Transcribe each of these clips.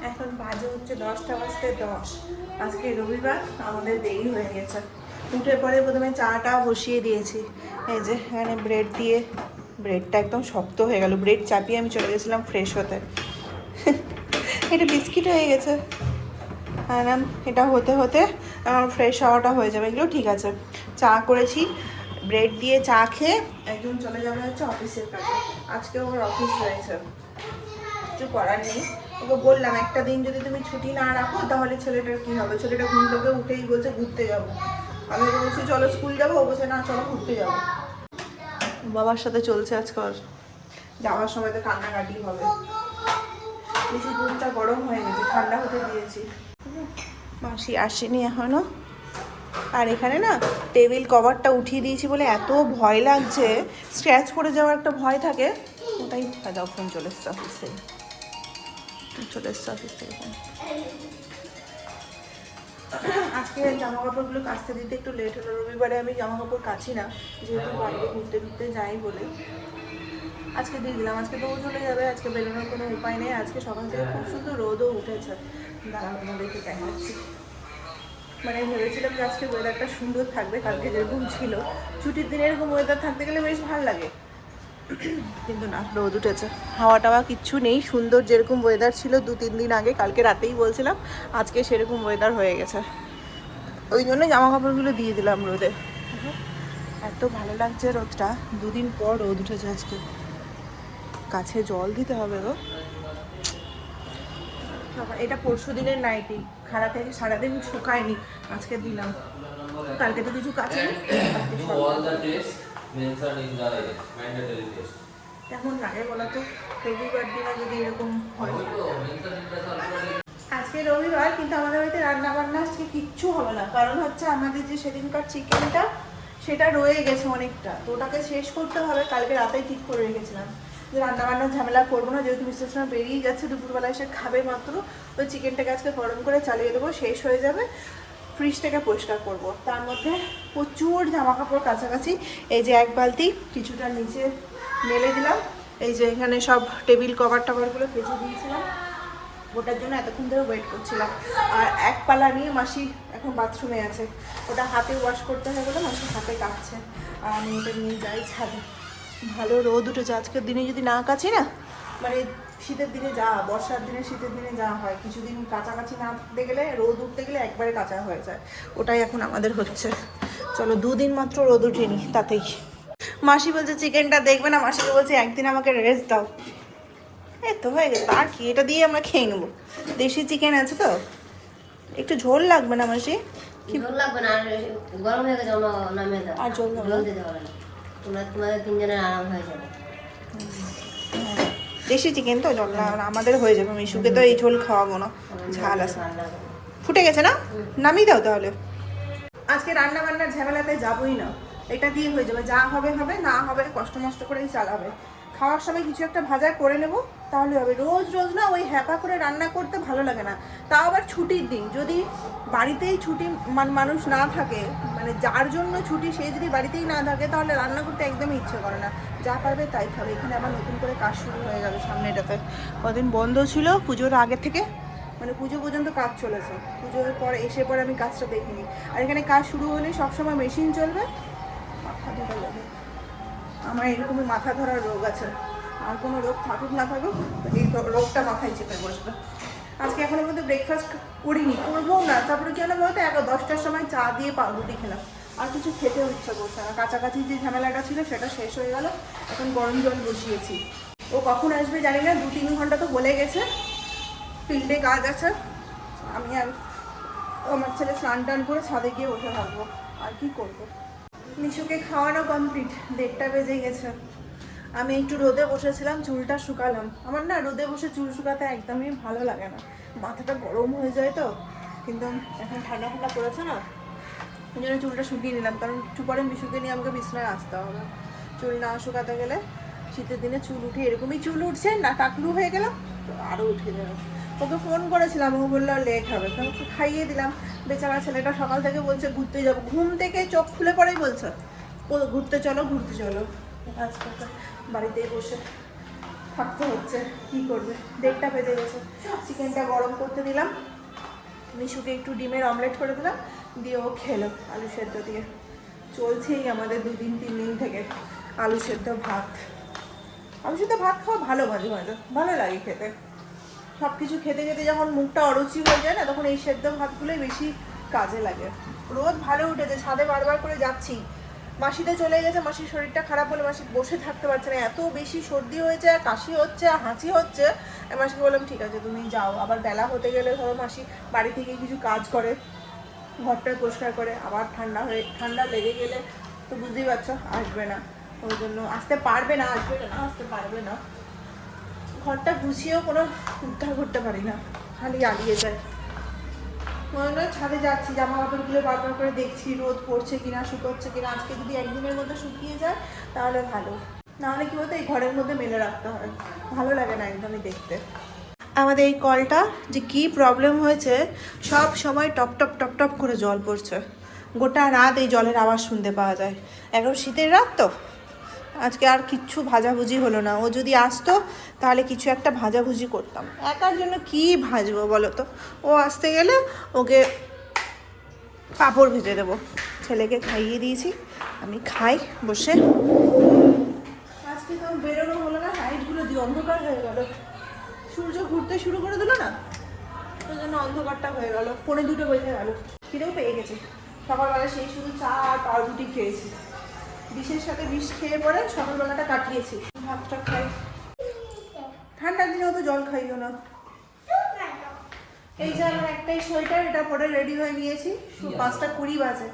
এখন বাজে হচ্ছে 10টা বাজতে 10। আজকে রবিবার, আমাদের দেরি হয়ে গেছে। উঠে পরে প্রথমে চাটা বসিয়ে দিয়েছি। এই যে এখানে ব্রেড দিয়ে, ব্রেডটা একদম শক্ত হয়ে গেল, ব্রেড চাপিয়ে আমি চলে গেছিলাম ফ্রেশ হতে। এটা বিস্কিট হয়ে গেছে। আর এটা হতে হতে ফ্রেশ হওয়াটা হয়ে যাবে, এগুলো ঠিক আছে। চা করেছি, ব্রেড দিয়ে চা খেয়ে একজন চলে যাবে হচ্ছে অফিসের কাছে। আজকে ওর অফিস রয়েছে, কিছু করার নেই। ওকে বললাম একটা দিন যদি তুমি ছুটি না রাখো তাহলে ছেলেটার কী হবে। ছেলেটা ঘুম থেকে উঠেই বলছে ঘুরতে যাবো। আমি ওকে বলছি চলো স্কুল যাবো, ও বলছে না চলো ঘুরতে যাবো। বাবার সাথে চলছে আজকাল, যাওয়ার সময় তো কান্নাকাটি হবে। বেশি দুধটা গরম হয়ে গেছে, ঠান্ডা হতে দিয়েছি। মাসি আসেনি এখনো। আর এখানে না টেবিল কভারটা উঠিয়ে দিয়েছি বলে এত ভয় লাগছে, স্ক্র্যাচ করে যাওয়ার একটা ভয় থাকে, ওটাই দাও। ফোন চলে এসছে অফিস থেকে, চলে এসছে অফিস থেকে ফোন। আজকে জামা কাপড়গুলো কাচতে দিতে একটু লেট হলো। রবিবারে আমি জামা কাপড় কাচি না, যেহেতু বাইরে ঘুরতে ঘুরতে যাই বলে আজকে দিয়ে দিলাম। আজকে তো ও চলে যাবে, আজকে বেরোনোর কোনো উপায় নেই। আজকে সকাল থেকে খুব সুন্দর রোদও উঠেছে। দাঁড়ানো দেখে দেখাচ্ছি। মানে ভেবেছিলাম যে আজকে ওয়েদারটা সুন্দর থাকবে, কালকে যেরকম ছিল। ছুটির দিনে এরকম ওয়েদার থাকতে গেলে বেশ ভালো লাগে, কিন্তু না, রোদ উঠেছে। হাওয়া টাওয়া কিচ্ছু নেই, সুন্দর যেরকম ওয়েদার ছিল 2-3 দিন আগে, কালকে রাতেই বলছিলাম, আজকে সেরকম ওয়েদার হয়ে গেছে। ওই জন্য জামা কাপড়গুলো দিয়ে দিলাম রোদে। এত ভালো লাগছে রোদটা, 2 দিন পর রোদ উঠেছে আজকে। গাছে জল দিতে হবে গো। এটা পরশু দিনের নাইটি, খারাপ থেকে সারাদিন শুকায়নি, আজকে দিলাম। কালকে তো কিছু কাছে কেমন লাগে বলো তো, রবিবার দিনে যদি এরকম হয়। আজকে রবিবার, কিন্তু আমাদের বাড়িতে রান্না বান্না আজকে কিচ্ছু হবে না। কারণ হচ্ছে আমাদের যে সেদিনকার চিকেনটা, সেটা রয়ে গেছে অনেকটা, তো ওটাকে শেষ করতে হবে। কালকে রাতেই ঠিক করে রেখেছিলাম যে রান্নাবান্নার ঝামেলা করবো না, যেহেতু মিস্টার সোনা বেরিয়ে গেছে, দুপুরবেলা এসে খাবে মাত্র। ওই চিকেনটাকে আজকে গরম করে চালিয়ে দেবো, শেষ হয়ে যাবে। ফ্রিজটাকে পরিষ্কার করব, তার মধ্যে প্রচুর জামা কাপড় কাছাকাছি। এই যে 1 বালতি, কিছুটা নিচে মেলে দিলাম। এই যে এখানে সব টেবিল কভার টাভারগুলো কেচে দিয়েছিলাম, ওটার জন্য এতক্ষণ ধরে ওয়েট করছিলাম। আর 1 পালা নিয়ে মাসি এখন বাথরুমে আছে, ওটা হাতে ওয়াশ করতে হবে বলে মাসি হাতে কাটছে। আর আমি ওটা নিয়ে যাই ছাদে। ভালো রোদ উঠেছে আজকের দিনে, যদি না কাছি না, মানে শীতের দিনে যা, বর্ষার দিনে শীতের দিনে যা হয়, কিছুদিন কাছাকাছি না থাকতে গেলে, রোদ উঠতে গেলে একবারে কাঁচা হয়ে যায়। ওটাই এখন আমাদের হচ্ছে। চলো 2 দিন মাত্র রোদ উঠেনি, তাতেই মাসি বলছে চিকেনটা দেখবে না, মাসিকে বলছে একদিন আমাকে রেস্ট দাও। এই তো হয়ে গেছে, আর কি, এটা দিয়ে আমরা খেয়ে নেবো। দেশি চিকেন আছে তো, একটু ঝোল লাগবে না মাসি? কি ঝোল লাগবে না, গরম হয়ে গেছে, নামিয়ে দাও। আর ঝোল দিতে হবে না, তোমাদের 3 জনের আরাম হয়ে যাবে। দেশি চিকেন তো জল না, আমাদের হয়ে যাবে। মিশুকে তো এই ঝোল খাওয়াবো না, ঝাল আছে। ফুটে গেছে না, নামিয়ে দাও তাহলে। আজকে রান্না বান্নার ঝামেলাতে যাবোই না, এটা দিয়ে হয়ে যাবে। যা হবে হবে, না হবে কষ্ট মষ্ট করেই চালাবে। খাওয়ার সময় কিছু একটা ভাজা করে নেব, তাহলে হবে। রোজ রোজ না ওই হ্যাপা করে রান্না করতে ভালো লাগে না। তাও আবার ছুটির দিন, যদি বাড়িতেই ছুটি মানুষ না থাকে, মানে যার জন্য ছুটি সে যদি বাড়িতেই না থাকে, তাহলে রান্না করতে একদমই ইচ্ছে করে না। যা পারবে তাই খাবে। এখানে আবার নতুন করে কাজ শুরু হয়ে গেল সামনেটাতে। কদিন বন্ধ ছিল, পুজোর আগে থেকে, মানে পুজো পর্যন্ত কাজ চলেছে। পুজোর পর এসে পরে আমি কাজটা দেখিনি। আর এখানে কাজ শুরু হলে সবসময় মেশিন চলবে, মাথা ধরা যাবে। আমার এরকমই মাথা ধরার রোগ আছে, আর কোনো রোগ থাকুক না থাকুক, এই রোগটা মাথায় চেপে বসবে। আজকে এখনো পর্যন্ত ব্রেকফাস্ট করিনি, করবো না। তারপরে কি হলো বলতো, 10টার সময় চা দিয়ে পাউরুটি খেলাম, আর কিছু খেতেও ইচ্ছা করছে না। কাছাকাছি যে ঝামেলাটা ছিল সেটা শেষ হয়ে গেল, এখন গরম জল বসিয়েছি। ও কখন আসবে জানি না, 2-3 ঘন্টা তো বলে গেছে, ফিল্ডে কাজ আছে। আমি আর আমার ছেলে স্নান টান করে ছাদে গিয়ে বসে থাকবো, আর কি করবো। মিশুকে খাওয়ানো কমপ্লিট, 1:30 বেজে গেছে। আমি একটু রোদে বসেছিলাম, চুলটা শুকালাম। আমার না রোদে বসে চুল শুকাতে একদমই ভালো লাগে না, মাথাটা গরম হয়ে যায় তো। কিন্তু এখন ঠান্ডা ঠান্ডা পড়েছে না, ওই জন্য চুলটা শুকিয়ে নিলাম। কারণ একটু পরে মিশুকে নিয়ে আমাকে বিছানায় আসতে হবে। চুল না শুকাতে গেলে, শীতের দিনে চুল উঠে, এরকমই চুল উঠছে না, টাকলু হয়ে গেলাম তো আরও উঠে যাবে। ওকে ফোন করেছিলাম, ও বললো লেট হবে, তো ওকে খাইয়ে দিলাম। বেচারা ছেলেটা সকাল থেকে বলছে ঘুরতে যাবো, ঘুম থেকে চোখ খুলে পড়েই বলছে ও ঘুরতে চলো ঘুরতে চলো। আজকে বাড়িতেই বসে থাকতে হচ্ছে, কি করবে, 1:30 বেজে গেছে। চিকেনটা গরম করতে দিলাম, মিশুকে একটু ডিমের অমলেট করে দিলাম, দিয়ে ও খেলো আলু সেদ্ধ দিয়ে। চলছেই আমাদের 2-3 দিন থেকে আলু সেদ্ধ ভাত। আলু সেদ্ধ ভাত খাওয়া ভালো, মাঝে মাঝে ভালো লাগে খেতে। সব কিছু খেতে খেতে যখন মুখটা অরুচি হয়ে যায় না, তখন এই সেদ্ধ ভাতগুলোই বেশি কাজে লাগে। রোদ ভালো উঠেছে, ছাদে বারবার করে যাচ্ছি। মাসিতে চলে গেছে, মাসির শরীরটা খারাপ বলে মাসি বসে থাকতে পারছে না, এত বেশি সর্দি হয়েছে, কাশি হচ্ছে, হাঁচি হচ্ছে। আমি মাসিকে বললাম ঠিক আছে তুমি যাও। আবার বেলা হতে গেলে ধরো মাসি বাড়ি থেকে কিছু কাজ করে, ঘরটা পরিষ্কার করে, আবার ঠান্ডা লেগে গেলে তো বুঝতেই পারছো আসবে না। ওই জন্য আসতে পারবে না, আসতে পারবে না। ঘরটা গুছিয়েও কোনো উদ্ধার করতে পারি না, খালি আলিয়ে যায়। মনে হয় ছাদে যাচ্ছি, জামা কাপড়গুলো বারবার করে দেখছি রোদ পড়ছে কিনা, শুকোচ্ছে কিনা। আজকে যদি একদিনের মধ্যে শুকিয়ে যায় তাহলে ভালো, নাহলে কি বলতো এই ঘরের মধ্যে মেলে রাখতে হয়, ভালো লাগে না একদমই দেখতে। আমাদের এই কলটা যে কি প্রবলেম হয়েছে, সব সময় টপ টপ টপ টপ করে জল পড়ছে, গোটা রাত এই জলের আওয়াজ শুনতে পাওয়া যায়। এখন শীতের রাত তো, আজকে আর কিচ্ছু ভাজাভুজি হলো না। ও যদি আসতো তাহলে কিছু একটা ভাজাভুজি করতাম, একার জন্য কি ভাজবো বলো তো। ও আসতে গেলে ওকে পাঁপড় ভেজে দেবো। ছেলেকে খাইয়ে দিয়েছি, আমি খাই বসে। আজকে তো বেরোনো হলো না, লাইটগুলো দিয়ে অন্ধকার হয়ে গেল, সূর্য ঘুরতে শুরু করে দিল না, ওই জন্য অন্ধকারটা হয়ে গেল। 1:45 বেজে গেল, খিদেও পেয়ে গেছে। সকালবেলা সেই শুধু চা আর পাউরুটি খেয়েছি, বিষের সাথে বিষ খেয়ে পরে সকালবেলাটা কাটিয়েছি। ভাতটা খাই, ঠান্ডার দিনেও তো জল খাইও না। এই যে আমার একটাই সোয়েটার, এটা পরে রেডি হয়ে নিয়েছি। 5:20 বাজে।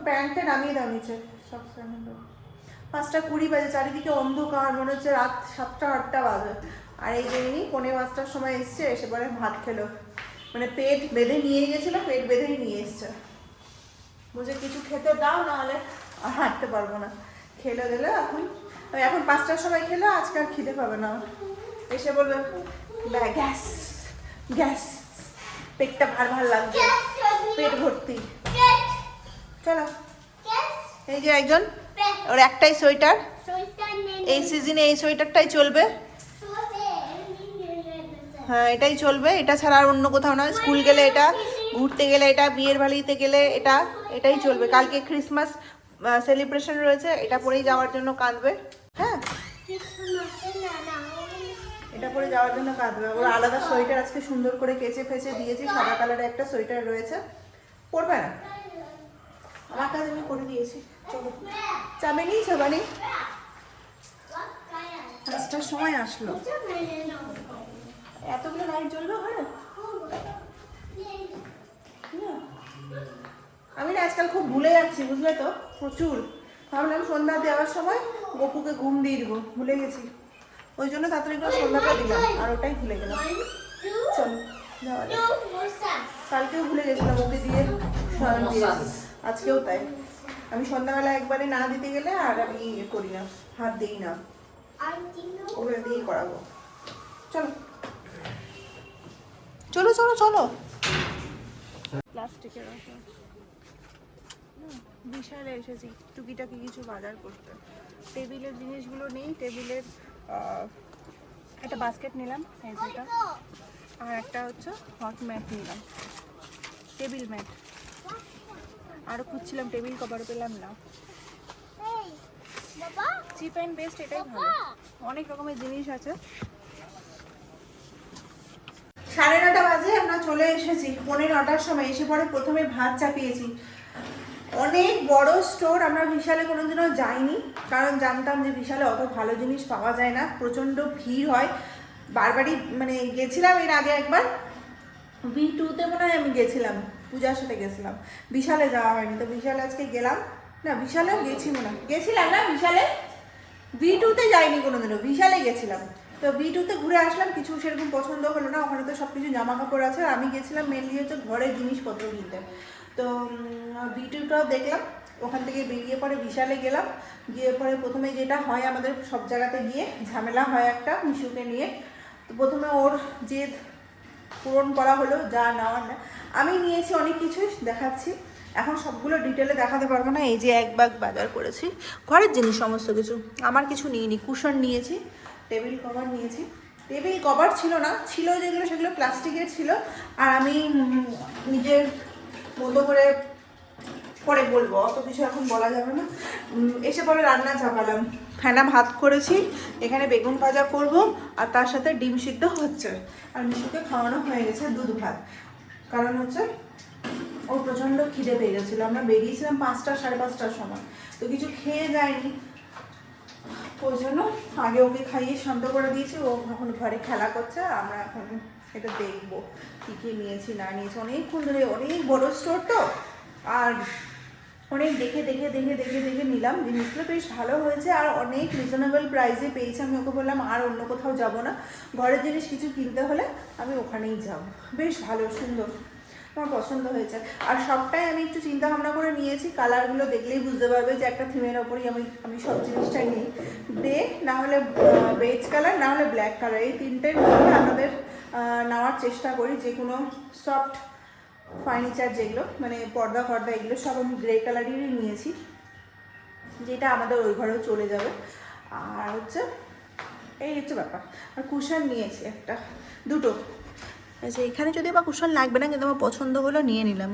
প্যান্টটা নামিয়ে দাও নিচে, সব 5:20 বাজে, চারিদিকে অন্ধকার, মনে হচ্ছে রাত 7টা-8টা বাজে। আর এই যে ইনি 4:45টার সময় এসছে, এসে পরে ভাত খেলো। মানে পেট বেঁধে নিয়ে গেছিলো, পেট বেঁধেই নিয়ে এসছে, বুঝে কিছু খেতে দাও নাহলে আর হাঁটতে পারবো না। খেলে দিলে এখন 5টার সময় খেলে, আজকে আর খিদে পাবে না। এসে বলবে গ্যাস গ্যাস, পেটটা ভার লাগছে, পেট ভর্তি। চলো, এই যে একজন, ওর একটাই সোয়েটার, এই সিজনে এই সোয়েটারটাই চলবে। হ্যাঁ এটাই চলবে, এটা ছাড়া আর অন্য কোথাও না। স্কুল গেলে এটা, ঘুরতে গেলে এটা, বিয়ের বাড়িতে গেলে এটাই চলবে। কালকে ক্রিসমাস সেলিব্রেশন রয়েছে, এটা পরেই যাওয়ার জন্য কাঁদবে। হ্যাঁ এটা পরে যাওয়ার জন্য কাঁদবে। ওর আলাদা সোয়েটার আজকে সুন্দর করে কেচে ফেচে দিয়েছি, সাদা কালারের একটা সোয়েটার রয়েছে, পরবে না, আমার কাছে আমি করে দিয়েছি। চলো চাবে নি সবানি, 5টার সময় আসলো। এতগুলো লাইট জ্বলবে ঘরে? আমি না আজকাল খুব ভুলে যাচ্ছি, বুঝলে তো, প্রচুর। ভাবলাম সন্ধ্যা দেওয়ার সময় গপুকে ঘুম দিয়ে দিব, ভুলে গেছি। ওই জন্য তাড়াতাড়ি করে সন্ধ্যাটা দিলাম, আর ওটাই ভুলে গেলাম। চলো যাওয়া যাক। কালকেও ভুলে গেছিলাম ওকে দিয়ে শয়ন দিয়েছি, আজকেও তাই। আমি সন্ধ্যাবেলা একবারে না দিতে গেলে আর আমি করি না, হাত দিই না, ওকে দিয়েই করাবো। চলো চলো চলো চলো। প্লাস্টিকের বিশালে এসেছি টুকিটাকি কিছু বাজার করতে। টেবিলের জিনিসগুলো নেই, টেবিলের একটা বাস্কেট নিলাম, এই যেটা, আর একটা হচ্ছে হট ম্যাট নিলাম, টেবিল ম্যাট। আরও খুঁজছিলাম টেবিল কভার, পেলাম না। চিপ অ্যান্ড বেস্ট, এটাই ভালো, অনেক রকমের জিনিস আছে। 9:30 বাজে আমরা চলে এসেছি। 9:45টার সময় এসে পরে প্রথমে ভাত চাপিয়েছি। অনেক বড় স্টোর, আমরা বিশালে কোনোদিনও যাইনি, কারণ জানতাম যে বিশালে অত ভালো জিনিস পাওয়া যায় না, প্রচণ্ড ভিড় হয়। বারবারই মানে গেছিলাম এর আগে একবার, V2-তে মনে হয় আমি গেছিলাম, পূজার সাথে গেছিলাম, বিশালে যাওয়া হয়নি। তো বিশালে আজকে গেলাম, না বিশালেও গেছি মনে হয়, গেছিলাম না বিশালে, V2-তে যাইনি কোনোদিনও, বিশালে গেছিলাম। তো V2-তে ঘুরে আসলাম, কিছু সেরকম পছন্দ হলো না, ওখানে তো সব কিছু জামা কাপড় আছে। আমি গেছিলাম মেনলি হচ্ছে ঘরের জিনিসপত্র কিনতে। তো V2টাও দেখলাম, ওখান থেকে বেরিয়ে পরে বিশালে গেলাম, গিয়ে পরে প্রথমে যেটা হয় আমাদের সব জায়গাতে গিয়ে ঝামেলা হয় একটা, মিশুকে নিয়ে। তো প্রথমে ওর যে পূরণ করা হলো, যা নেওয়ার না, আমি নিয়েছি অনেক কিছুই, দেখাচ্ছি। এখন সবগুলো ডিটেলে দেখাতে পারবো না। এই যে এক ব্যাগ বাজার করেছি, ঘরের জিনিস সমস্ত কিছু, আমার কিছু নিইনি। কুশন নিয়েছি, টেবিল কভার নিয়েছি। টেবিল কভার ছিল না, ছিল যেগুলো সেগুলো প্লাস্টিকের ছিল। আর আমি নিজের মতো করে পরে বলবো, অত কিছু এখন বলা যাবে না। এসে পরে রান্না চাপালাম, ফেনা ভাত করেছি, এখানে বেগুন ভাজা করব, আর তার সাথে ডিম সিদ্ধ হচ্ছে। আর মিশুকে খাওয়ানো হয়ে গেছে দুধ ভাত। কারণ হচ্ছে ওর প্রচণ্ড খিদে পেয়ে গেছিলো, আমরা বেরিয়েছিলাম 5টা 5:30টার সময়, তো কিছু খেয়ে যায়নি। ওই জন্য আগে ওকে খাইয়ে শান্ত করে দিয়েছি, ও এখন ঘরে খেলা করছে। আমরা এখন এটা দেখবো কী কী নিয়েছি না নিয়েছি। অনেকক্ষণ ধরে, অনেক বড় স্টোর তো, আর অনেক দেখে দেখে দেখে দেখে দেখে নিলাম। জিনিসগুলো বেশ ভালো হয়েছে আর অনেক রিজনেবল প্রাইসে পেয়েছি। আমি ওকে বললাম আর অন্য কোথাও যাব না, ঘরের জিনিস কিছু কিনতে হলে আমি ওখানেই যাব। বেশ ভালো, সুন্দর, আমার পছন্দ হয়েছে। আর সবটাই আমি একটু চিন্তা ভাবনা করে নিয়েছি, কালারগুলো দেখলেই বুঝতে পারবে যে একটা থিমের ওপরই আমি সব জিনিসটাই নিই। গ্রে, না হলে বেজ কালার, না হলে ব্ল্যাক কালার, এই তিনটের মধ্যে আমাদের নেওয়ার চেষ্টা করি। যে কোনো সফট ফার্নিচার যেগুলো মানে পর্দা এগুলো সব আমি গ্রে কালারেরই নিয়েছি, যেটা আমাদের ওই ঘরেও চলে যাবে। আর হচ্ছে এই হচ্ছে ব্যাপার। আর কুশন নিয়েছি দুটো। আচ্ছা, এখানে যদি আমার কুশন লাগবে না, কিন্তু আমার পছন্দ হলো নিয়ে নিলাম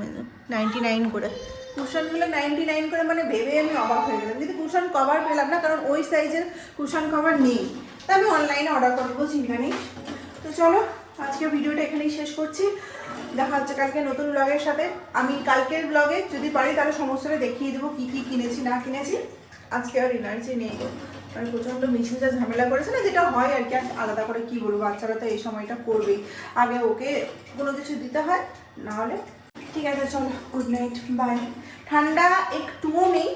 99 করে। কুশনগুলো 99 করে মানে ভেবে আমি অবাক হয়ে গেলাম, কিন্তু কুশন কভার পেলাম না, কারণ ওই সাইজের কুশন কভার নেই। তা আমি অনলাইনে অর্ডার করবো, চিন্তা নেই। তো চলো, আজকের ভিডিওটা এখানেই শেষ করছি। দেখা হচ্ছে কালকে নতুন ব্লগের সাথে। আমি কালকের ব্লগে যদি পারি তাহলে সমস্তটা দেখিয়ে দেবো কী কী কিনেছি না কিনেছি। আজকে আর এনার্জি নেই, মানে প্রচণ্ড মিশু যা ঝামেলা করেছে না, যেটা হয় আর কি। আর আলাদা করে কি বলবো, বাচ্চারা তো এই সময়টা করবেই, আগে ওকে কোনো কিছু দিতে হয়, না হলে। ঠিক আছে, চলো, গুড নাইট, বাই। ঠান্ডা একটুও নেই,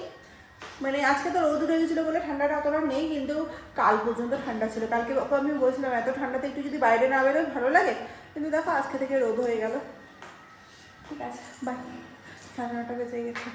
মানে আজকে তো রোদ উঠে গেছিলো বলে ঠান্ডাটা অতটা নেই, কিন্তু কাল পর্যন্ত ঠান্ডা ছিল। কালকে আমি বলছিলাম এত ঠান্ডাতে একটু যদি বাইরে না বেরোয় ভালো লাগে, কিন্তু দেখো আজকে থেকে রোদ হয়ে গেল। ঠিক আছে, বাই। 9:30 বেজে গেছে।